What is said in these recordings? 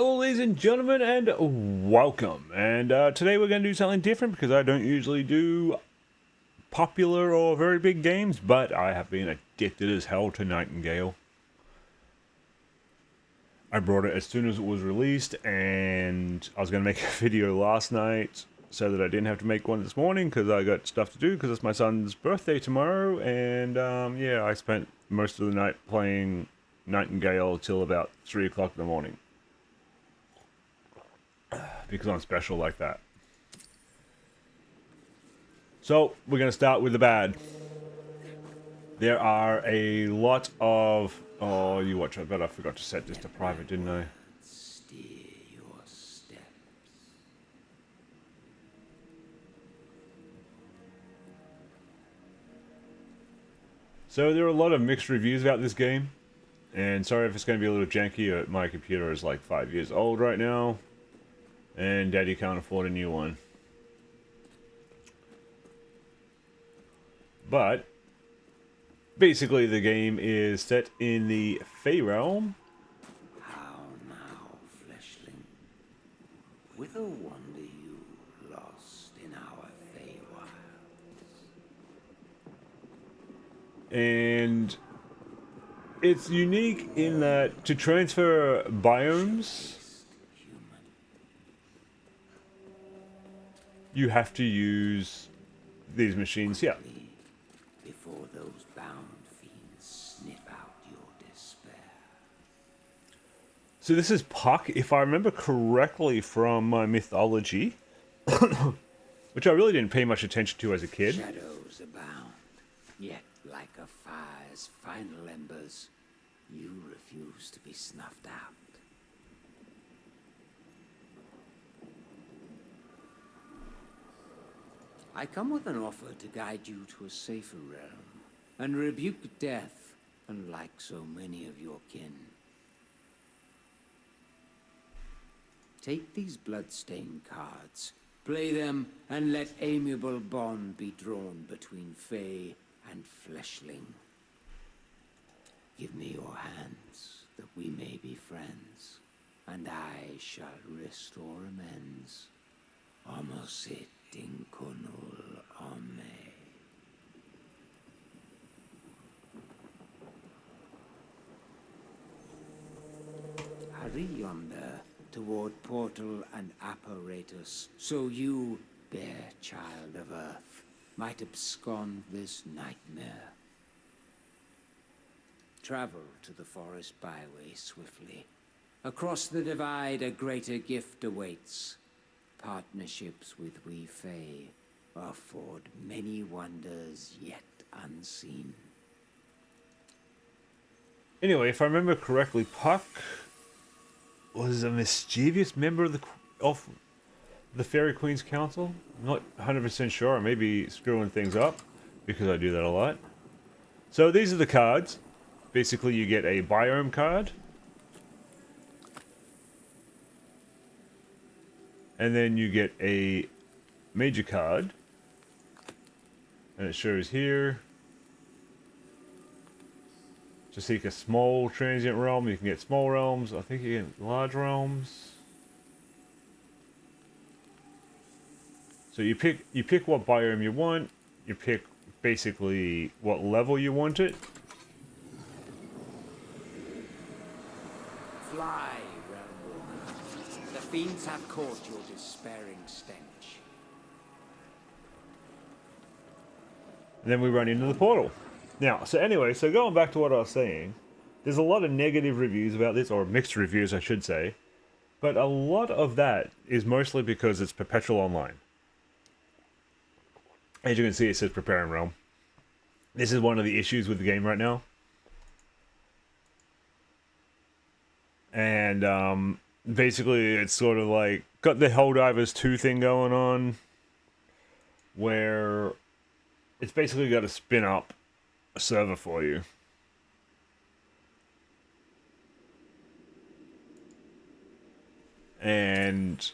Hello ladies and gentlemen, and welcome. And today we're going to do something different because I don't usually do popular or very big games, but I have been addicted as hell to Nightingale. I brought it as soon as it was released, and I was going to make a video last night so that I didn't have to make one this morning because I got stuff to do because it's my son's birthday tomorrow. And yeah, I spent most of the night playing Nightingale till about 3 o'clock in the morning. Because I'm special like that. So, we're going to start with the bad. There are a lot of... Oh, you watch, I bet I forgot to set this to private, didn't I? Steer your steps. So, there are a lot of mixed reviews about this game. And sorry if it's going to be a little janky, my computer is like 5 years old right now. And Daddy can't afford a new one. But basically the game is set in the Fae Realm. How now, fleshling? Whither wander you, lost in our Feywilds? And it's unique in that to transfer biomes, Human. you have to use these machines here. Before those bound fiends sniff out your despair. So this is Puck, if I remember correctly from my mythology, which I really didn't pay much attention to as a kid. Shadows abound, yet like a fire's final embers, you refuse to be snuffed out. I come with an offer to guide you to a safer realm, and rebuke death, unlike so many of your kin. Take these bloodstained cards, play them, and let amiable bond be drawn between Fae and fleshling. Give me your hands, that we may be friends, and I shall restore amends. Amosit inconul ame. Hurry yonder, toward portal and apparatus, so you, bare child of earth, might abscond this nightmare. Travel to the forest byway swiftly. Across the divide a greater gift awaits. Partnerships with we Fae afford many wonders yet unseen. Anyway, if I remember correctly, Puck was a mischievous member of the Fairy Queen's Council. I'm not 100% sure, I may be screwing things up, because I do that a lot. So these are the cards. Basically you get a biome card. And then you get a major card. And it shows here. To seek a small transient realm, you can get small realms. I think you get large realms. So you pick what biome you want. You pick basically what level you want it. Fly, Realmwalker. The fiends have caught your despairing stench. And then we run into the portal. Now, so anyway, so going back to what I was saying, there's a lot of negative reviews about this, or mixed reviews I should say, but a lot of that is mostly because it's perpetual online. As you can see, it says Preparing Realm. This is one of the issues with the game right now. And basically it's sort of like got the Helldivers 2 thing going on, where it's basically got to spin up a server for you. And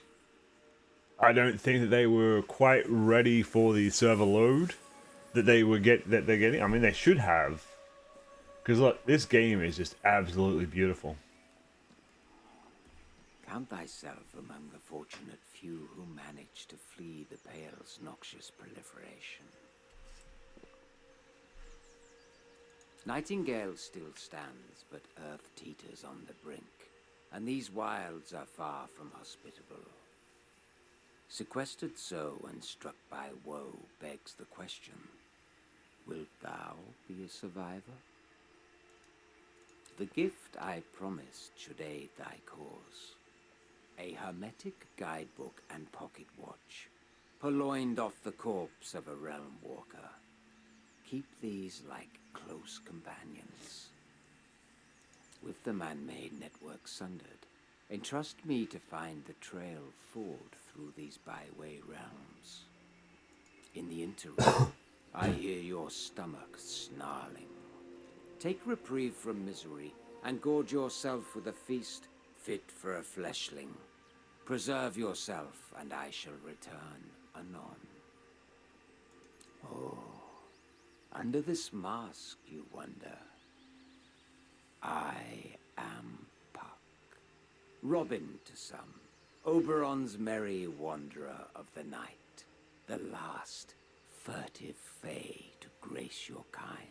I don't think that they were quite ready for the server load that they're getting. I mean, they should have, because look, this game is just absolutely beautiful. Count thyself among the fortunate few who manage to flee the Pale's noxious proliferation. Nightingale still stands, but earth teeters on the brink, and these wilds are far from hospitable. Sequestered so and struck by woe begs the question, wilt thou be a survivor? The gift I promised should aid thy cause. A hermetic guidebook and pocket watch, purloined off the corpse of a Realmwalker. Keep these like close companions. With the man-made network sundered, entrust me to find the trail forward through these byway realms. In the interim, I hear your stomach snarling. Take reprieve from misery, and gorge yourself with a feast fit for a fleshling. Preserve yourself, and I shall return anon. Oh, under this mask, you wonder. I am Puck, Robin to some, Oberon's merry wanderer of the night, the last furtive Fae to grace your kind.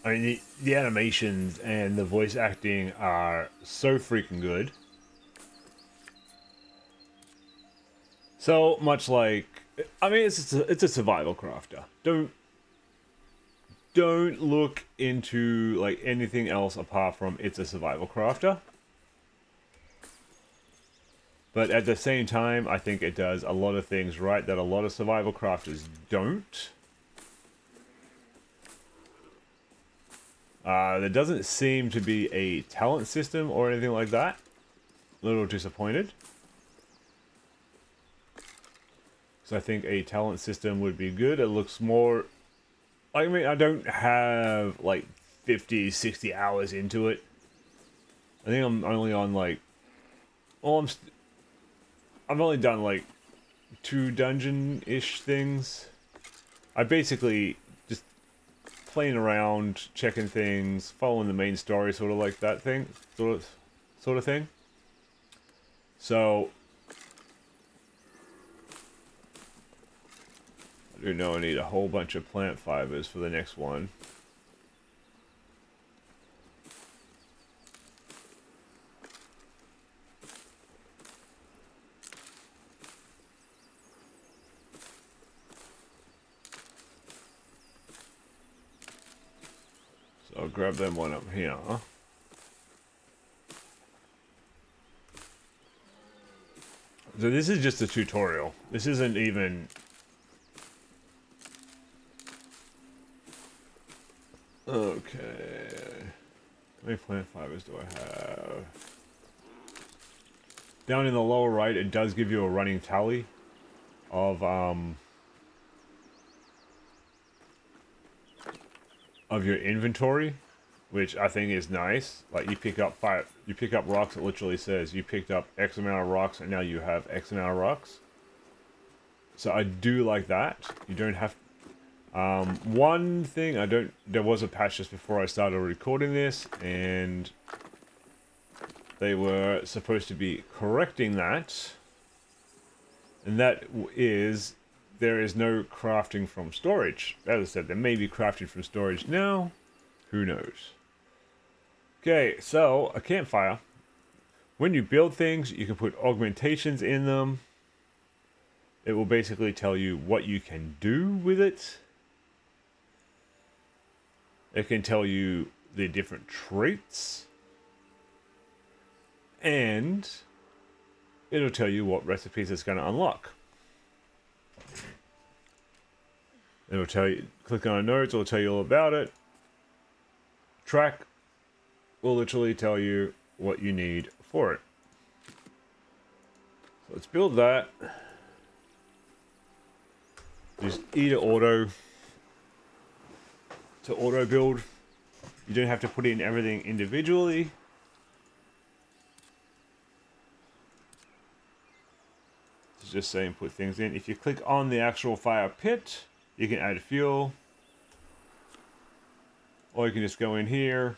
I mean, the animations and the voice acting are so freaking good. So much like, I mean, it's a survival crafter. Don't look into like anything else apart from it's a survival crafter. But at the same time, I think it does a lot of things right that a lot of survival crafters don't. There doesn't seem to be a talent system or anything like that. A little disappointed. So I think a talent system would be good. It looks more... I mean, I don't have like 50, 60 hours into it. I think I'm only on like... Well, I've only done like 2 dungeon-ish things. I basically just playing around, checking things, following the main story, sort of like that thing, sort of thing. So I do know I need a whole bunch of plant fibers for the next one. So I'll grab them one up here. So this is just a tutorial. This isn't even... Okay. How many plant fibers do I have? Down in the lower right, it does give you a running tally of your inventory, which I think is nice. Like you pick up rocks. It literally says you picked up X amount of rocks, and now you have X amount of rocks. So I do like that. You don't have. One thing I don't. There was a patch just before I started recording this, and they were supposed to be correcting that. And that is, there is no crafting from storage. As I said, there may be crafting from storage now. Who knows? Okay, so a campfire. When you build things, you can put augmentations in them. It will basically tell you what you can do with it. It can tell you the different traits. And it'll tell you what recipes it's going to unlock. It'll tell you, click on notes, it'll tell you all about it. Track will literally tell you what you need for it. So let's build that. Just either auto to auto build. You don't have to put in everything individually. It's just saying put things in. If you click on the actual fire pit, you can add fuel. Or you can just go in here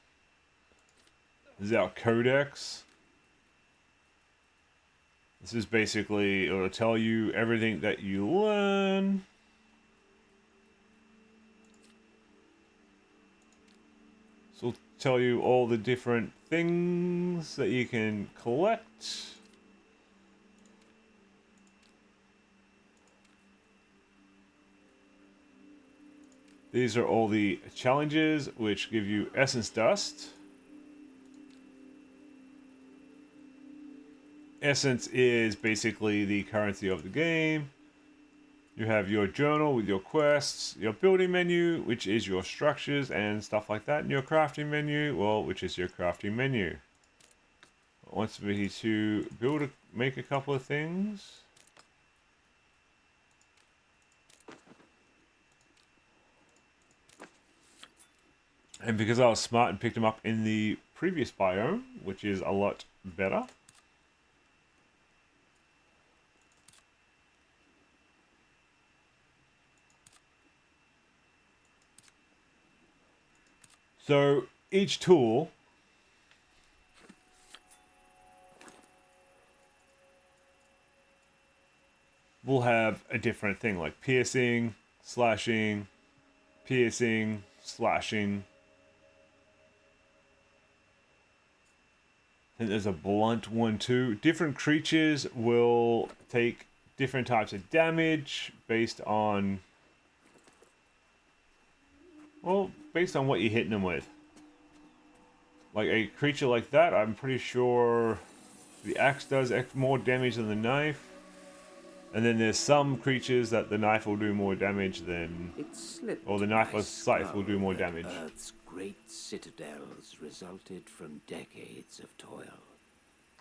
This is our codex. This is basically, it'll tell you everything that you learn. So it'll tell you all the different things that you can collect. These are all the challenges which give you essence dust. Essence is basically the currency of the game. You have your journal with your quests, your building menu, which is your structures and stuff like that, and your crafting menu, well, which is your crafting menu. It wants me to make a couple of things. And because I was smart and picked them up in the previous biome, which is a lot better. So each tool will have a different thing, like piercing, slashing, piercing, slashing. And there's a blunt one too. Different creatures will take different types of damage based on, well, based on what you're hitting them with. Like a creature like that, I'm pretty sure the axe does more damage than the knife. And then there's some creatures that the knife will do more damage than, or the knife or scythe will do more damage. Earth's great citadels resulted from decades of toil.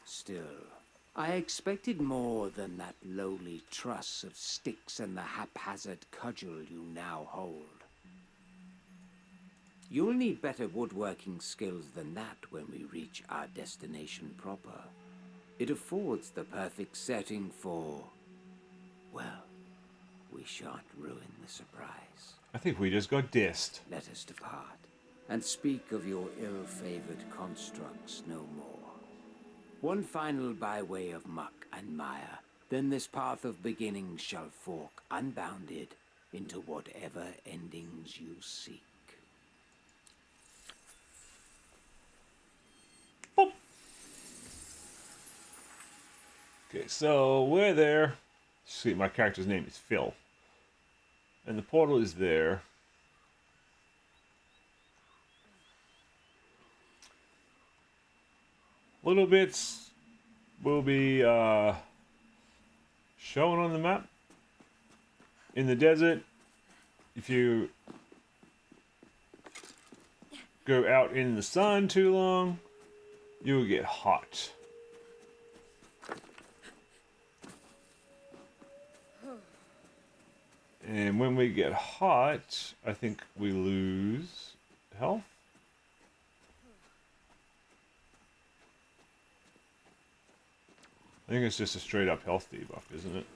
Still, I expected more than that lowly truss of sticks and the haphazard cudgel you now hold. You'll need better woodworking skills than that when we reach our destination proper. It affords the perfect setting for, well, we shan't ruin the surprise. I think we just got dissed. Let us depart, and speak of your ill-favored constructs no more. One final byway of muck and mire, then this path of beginnings shall fork unbounded into whatever endings you seek. Boop. Okay, so we're there. See, my character's name is Phil. And the portal is there. Little bits will be shown on the map. In the desert, if you go out in the sun too long, you'll get hot. And when we get hot, I think we lose health. I think it's just a straight up health debuff, isn't it?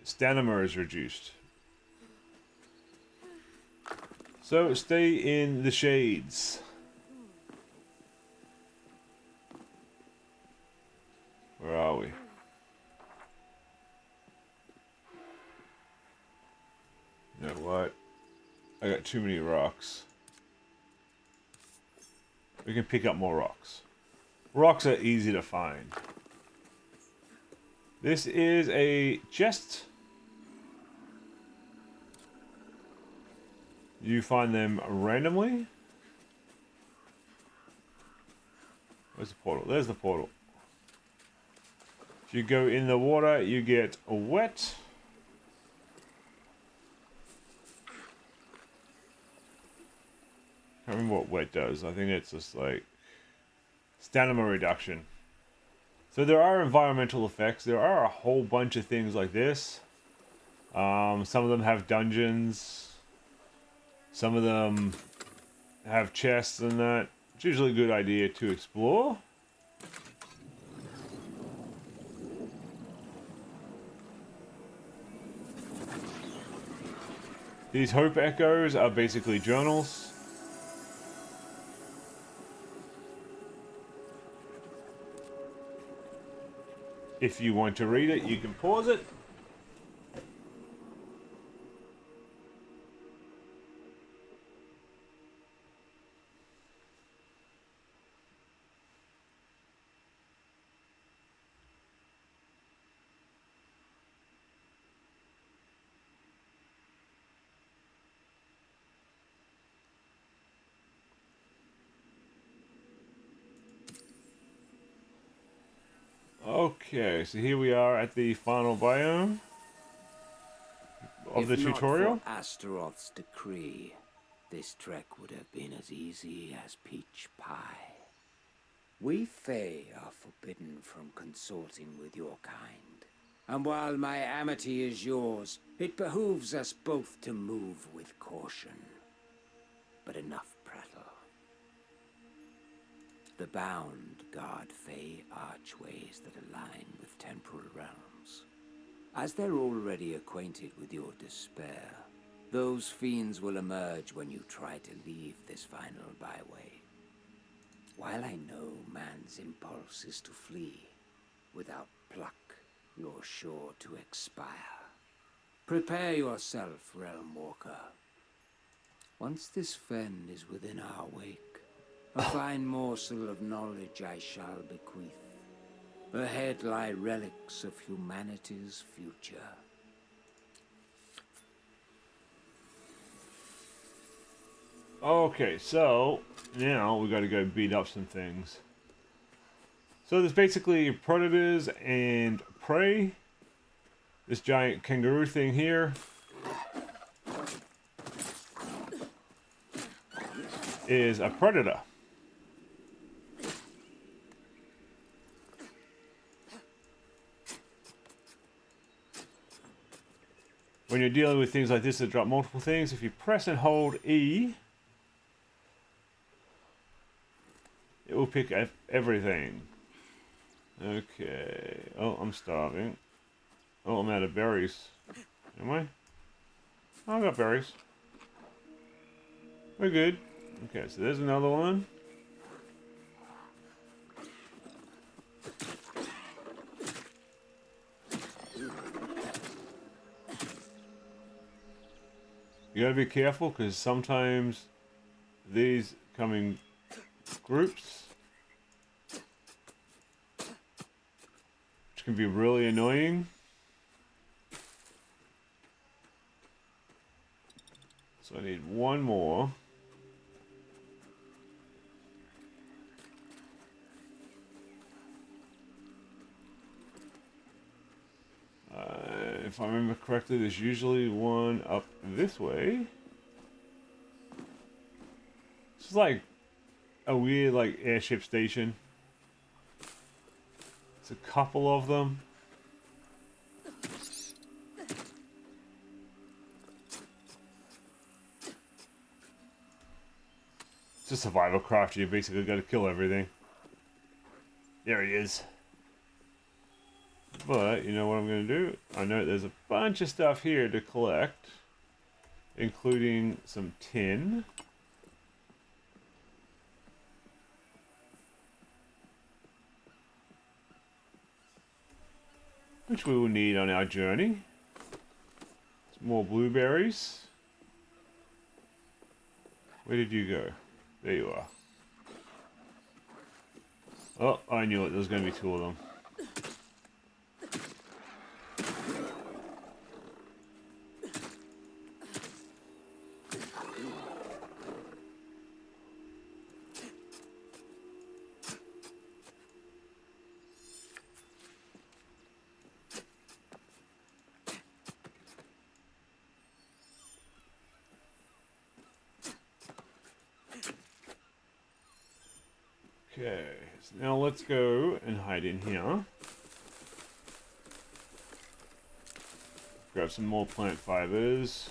Stamina is reduced. So stay in the shades. Where are we? You know what? I got too many rocks. We can pick up more rocks. Rocks are easy to find. This is a chest. You find them randomly. Where's the portal? There's the portal. If you go in the water, you get wet. I can't remember what wet does. I think it's just like stamina reduction. So there are environmental effects. There are a whole bunch of things like this. Some of them have dungeons. Some of them have chests and that. It's usually a good idea to explore. These hope echoes are basically journals. If you want to read it, you can pause it. Okay, so here we are at the final biome of the tutorial. If not for Astaroth's decree, this trek would have been as easy as peach pie. We Fae are forbidden from consorting with your kind. And while my amity is yours, it behooves us both to move with caution. But enough prattle. The bound guard Fae archways that align with temporal realms. As they're already acquainted with your despair, those fiends will emerge when you try to leave this final byway. While I know man's impulse is to flee, without pluck, you're sure to expire. Prepare yourself, Realmwalker. Once this fen is within our wake, a fine morsel of knowledge I shall bequeath. Ahead lie relics of humanity's future. Okay, so now we got to go beat up some things. So there's basically predators and prey. This giant kangaroo thing here is a predator. When you're dealing with things like this that drop multiple things, if you press and hold E, it will pick up everything. Okay. Oh, I'm starving. Oh, I'm out of berries. Am I? Oh, I got berries. We're good. Okay, so there's another one. You gotta be careful because sometimes these come in groups, which can be really annoying. So I need one more. If I remember correctly, there's usually one up this way. This is like a weird, like, airship station. It's a couple of them. It's a survival craft. You basically got to kill everything. There he is. But, you know what I'm going to do? I know there's a bunch of stuff here to collect, including some tin. Which we will need on our journey. Some more blueberries. Where did you go? There you are. Oh, I knew it. There was going to be two of them. Okay, so now let's go and hide in here. Grab some more plant fibers.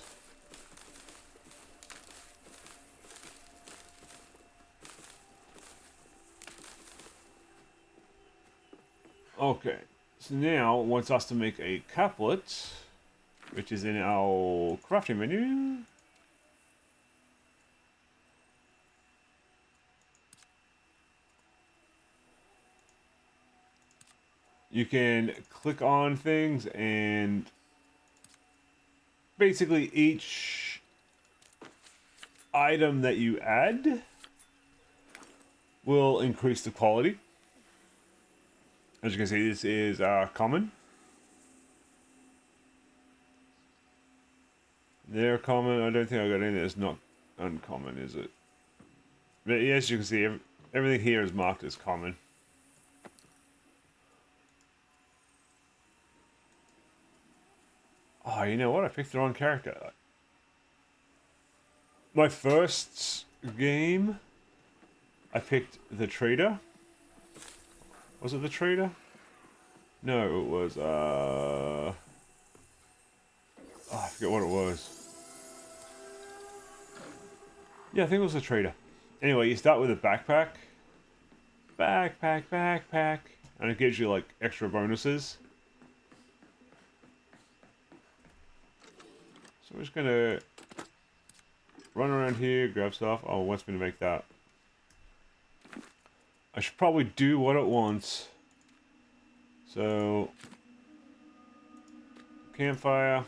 Okay, so now it wants us to make a couplet, which is in our crafting menu. you can click on things and basically each item that you add will increase the quality. As you can see, this is common. They're common. I don't think I got anything that's not uncommon, is it? But as you can see, everything here is marked as common. Oh, you know what? I picked the wrong character. My first game, I picked the trader. Was it the trader? No, it was, oh, I forget what it was. Yeah, I think it was the trader. Anyway, you start with a backpack. Backpack. And it gives you, like, extra bonuses. So we're just gonna run around here, grab stuff. Oh, it wants me to make that. I should probably do what it wants. So, campfire.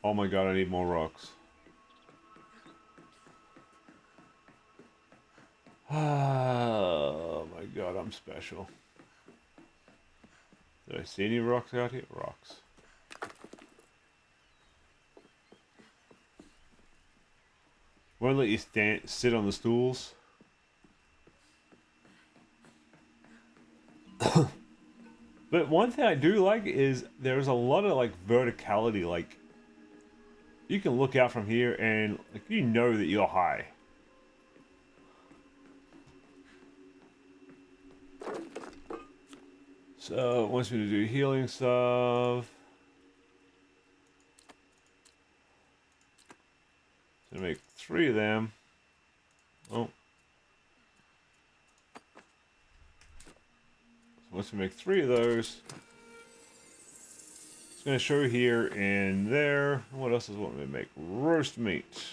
Oh my god, I need more rocks. Oh my god, I'm special. Did I see any rocks out here? Rocks. Won't let you sit on the stools. But one thing I do like is there's a lot of like verticality. Like you can look out from here and like you know that you're high. So it wants me to do healing stuff. So make 3 of them. Oh. So once we make 3 of those, it's going to show here and there. What else is wanting me to make? Roast meat.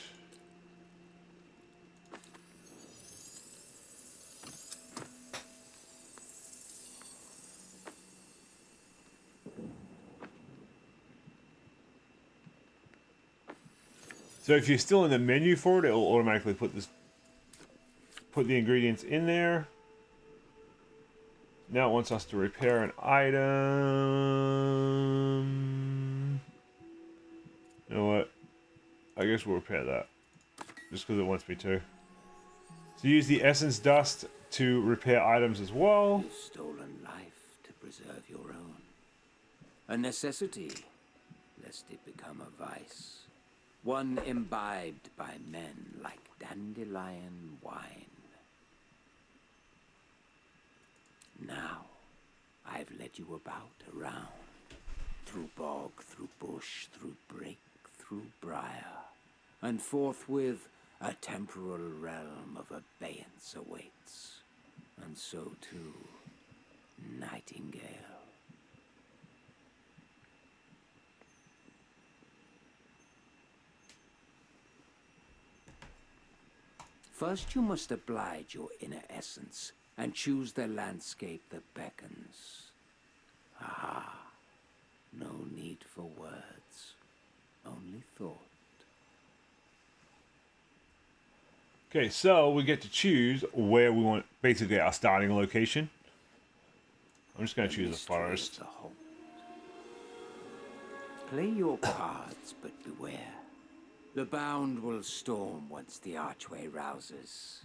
So if you're still in the menu for it, it'll automatically put the ingredients in there. Now it wants us to repair an item. You know what? I guess we'll repair that. Just because it wants me to. So use the essence dust to repair items as well. You've stolen life to preserve your own. A necessity, lest it become a vice. One imbibed by men like dandelion wine. Now, I've led you about around, through bog, through bush, through brake, through briar, and forthwith a temporal realm of abeyance awaits, and so too, Nightingale. First you must oblige your inner essence, and choose the landscape that beckons. Ah, no need for words, only thought. Okay, so we get to choose where we want, basically our starting location. I'm just going to choose the forest. Play your cards, but beware. The bound will storm once the archway rouses.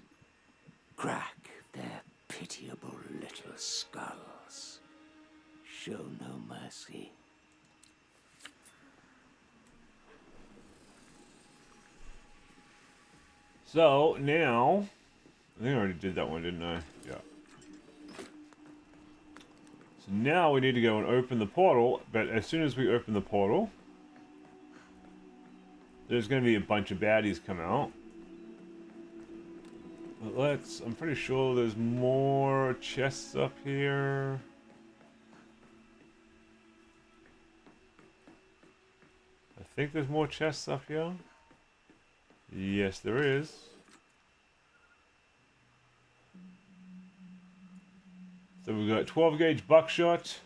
Crack their pitiable little skulls. Show no mercy. So now, I think I already did that one, didn't I? Yeah. So now we need to go and open the portal, but as soon as we open the portal, there's going to be a bunch of baddies come out. But I'm pretty sure there's more chests up here. I think there's more chests up here. Yes, there is. So we've got 12 gauge buckshot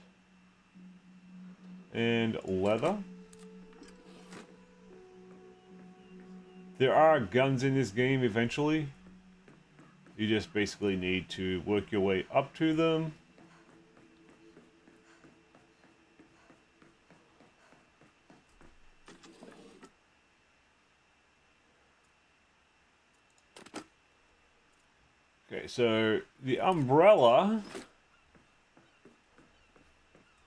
and leather. There are guns in this game eventually. You just basically need to work your way up to them. Okay, so the umbrella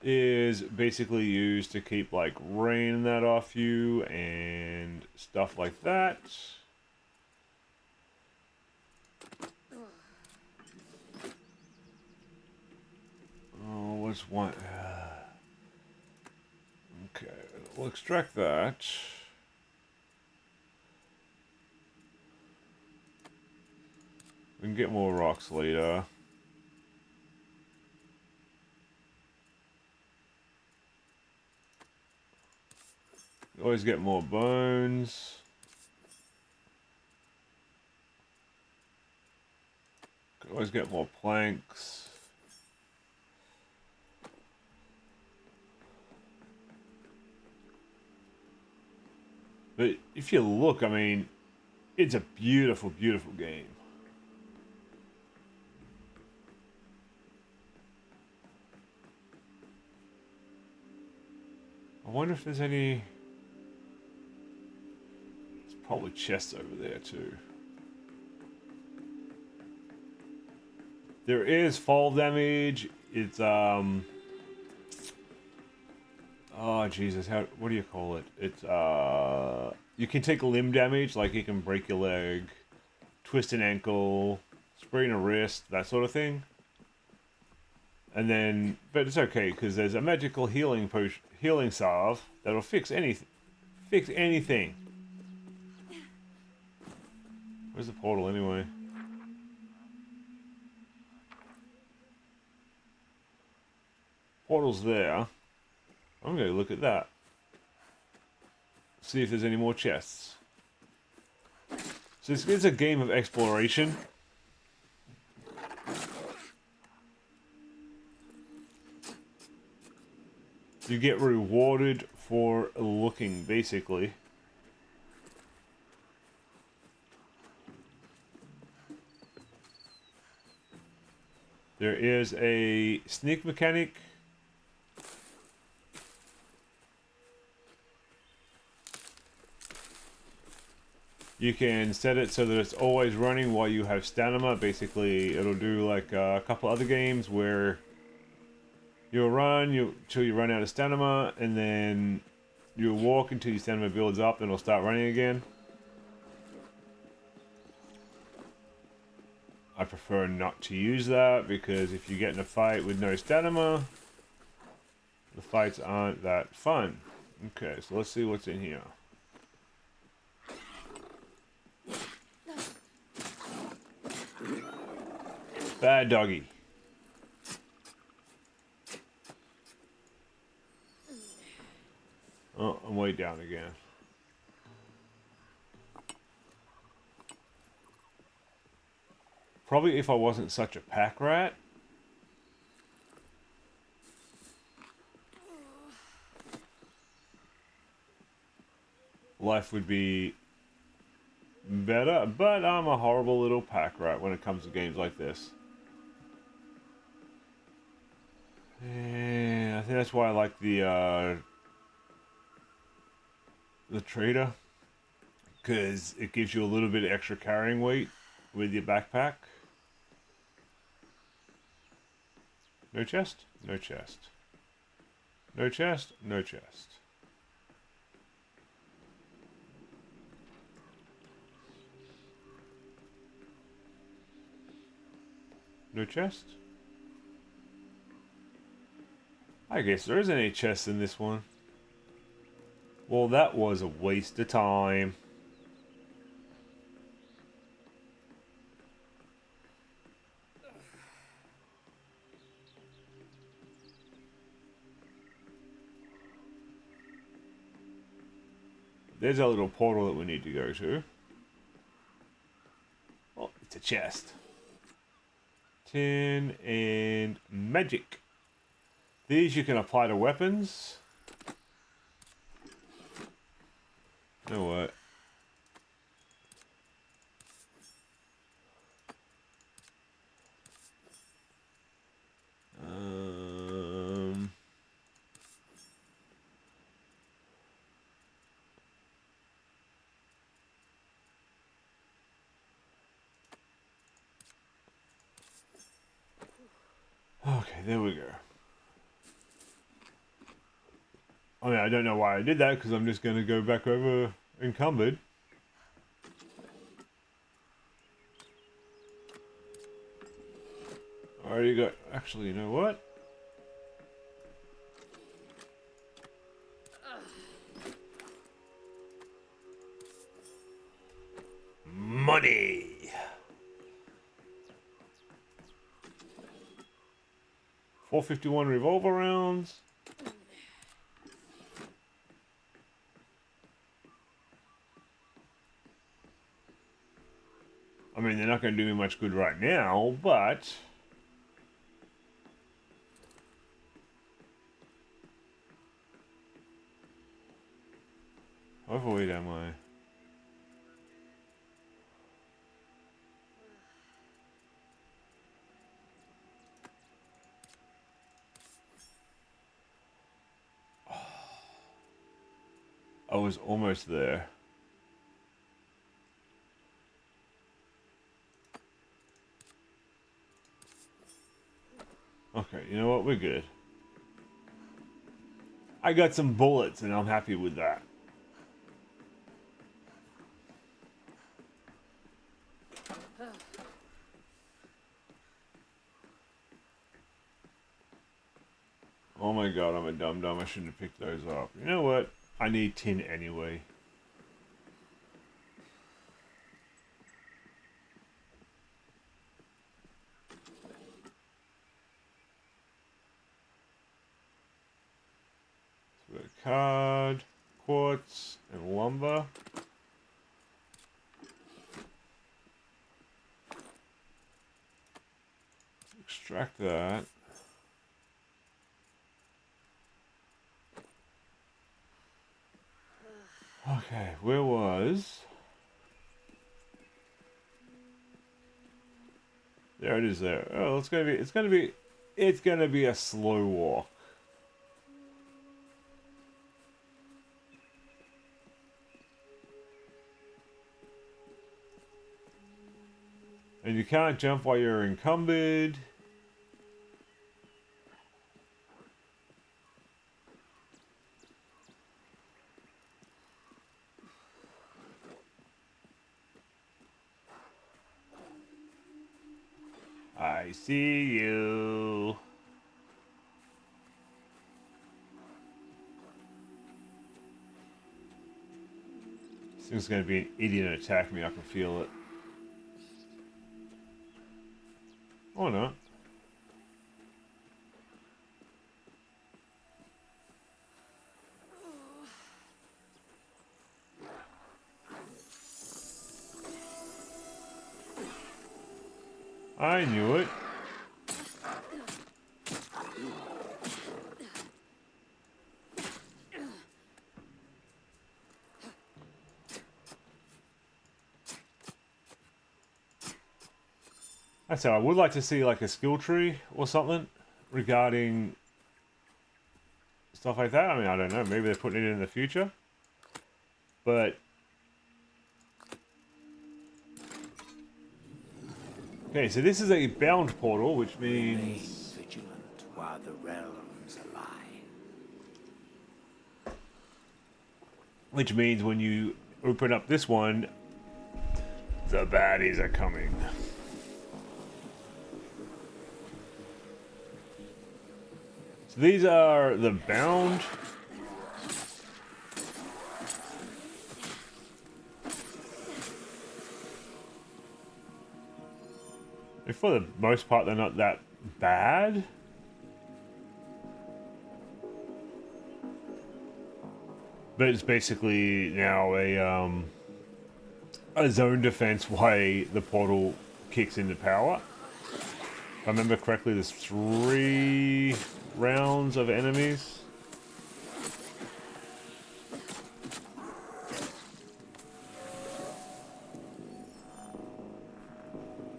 is basically used to keep like rain and that off you and stuff like that. Oh, what's one? Okay, we'll extract that. We can get more rocks later. Always get more bones. Always get more planks. But if you look, I mean, it's a beautiful, beautiful game. I wonder if there's any... There's probably chests over there too. There is fall damage. It's oh Jesus, what do you call it? It's you can take limb damage, like you can break your leg, twist an ankle, sprain a wrist, that sort of thing. And then, but it's okay because there's a magical healing healing salve that'll fix anything. Fix anything. Where's the portal anyway? Portal's there. I'm going to look at that. See if there's any more chests. So this is a game of exploration. You get rewarded for looking, basically. There is a sneak mechanic. You can set it so that it's always running while you have stamina. Basically, it'll do like a couple other games where you'll run till you run out of stamina, and then you'll walk until your stamina builds up, and it'll start running again. I prefer not to use that because if you get in a fight with no stamina, the fights aren't that fun. Okay, so let's see what's in here. Bad doggy. Oh, I'm way down again. Probably if I wasn't such a pack rat. Life would be better, but I'm a horrible little pack rat when it comes to games like this. And I think that's why I like the trader, because it gives you a little bit of extra carrying weight with your backpack. No chest, no chest. No chest, no chest. No chest? I guess there isn't any chests in this one. Well, that was a waste of time. There's a little portal that we need to go to. Oh, it's a chest. 10 and magic. These you can apply to weapons. You know what? Okay, there we go. I mean, I don't know why I did that, because I'm just going to go back over encumbered. I already got... Actually, you know what? Money! 451 revolver rounds. I mean, they're not going to do me much good right now, but... How overweight am I? I was almost there. Okay, you know what? We're good. I got some bullets, and I'm happy with that. Oh my god, I'm a dum-dum. I shouldn't have picked those up. You know what? I need tin anyway. So a card, quartz, and lumber. Extract that. Okay, where was... There it is there. Oh, it's gonna be a slow walk. And you can't jump while you're encumbered. I see you. This thing's gonna be an idiot and attack me. I can feel it. Or not. I knew it. I said I would like to see like a skill tree or something regarding stuff like that. I mean, I don't know. Maybe they're putting it in the future. But... Okay, so this is a bound portal, which means... Remain vigilant while the realms align. Which means when you open up this one, the baddies are coming. So these are the bound. And for the most part, they're not that bad. But it's basically now a zone defense way the portal kicks into power. If I remember correctly, there's 3 rounds of enemies.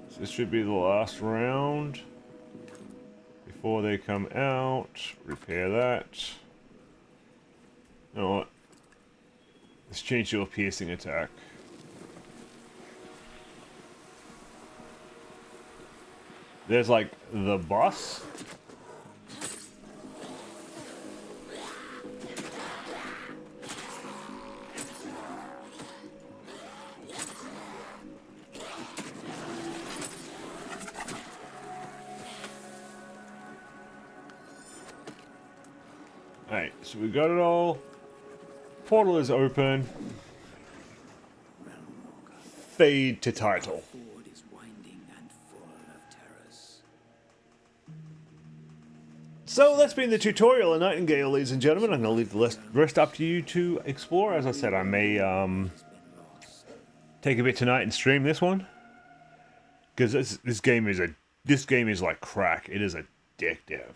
So this should be the last round. Before they come out, repair that. You know what? Let's change your piercing attack. There's like the boss. Alright, so we got it all. Portal is open. Fade to title. Ford is winding and full of terrors. So that's been the tutorial on Nightingale, ladies and gentlemen. I'm going to leave the rest up to you to explore. As I said, I may take a bit tonight and stream this one, because this game is like crack. It is addictive.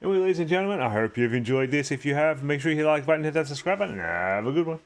Anyway, ladies and gentlemen, I hope you've enjoyed this. If you have, make sure you hit the like button, hit that subscribe button, and have a good one.